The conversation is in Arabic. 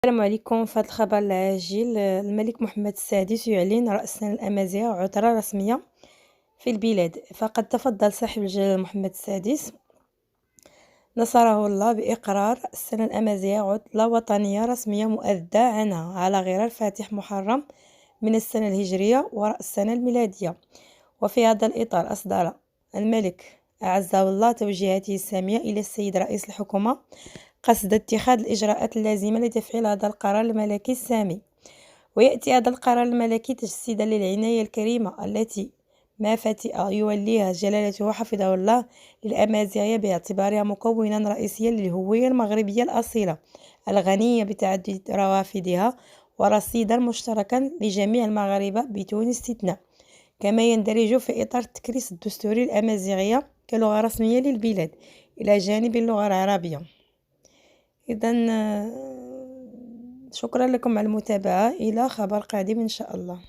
السلام عليكم. في هذا الخبر العاجل، الملك محمد السادس يعلن رأس سنة الأمازيغ عطلة رسمية في البلاد. فقد تفضل صاحب الجلالة محمد السادس نصره الله بإقرار السنة الأمازيغ عطلة وطنية رسمية مؤدة عنها على غرار فاتح محرم من السنة الهجرية وراء السنة الميلادية. وفي هذا الإطار أصدر الملك أعزه الله توجيهاته السامية إلى السيد رئيس الحكومة قصد اتخاذ الإجراءات اللازمة لتفعيل هذا القرار الملكي السامي. ويأتي هذا القرار الملكي تجسيدا للعناية الكريمة التي ما فتئ يوليها جلالته حفظه الله للأمازيغية باعتبارها مكونا رئيسيا للهوية المغربية الأصيلة الغنية بتعدد روافدها ورصيدا مشتركا لجميع المغاربة بدون استثناء، كما يندرج في إطار التكريس الدستوري الأمازيغية كلغة رسمية للبلاد إلى جانب اللغة العربية. إذن شكرا لكم على المتابعة، إلى خبر قادم إن شاء الله.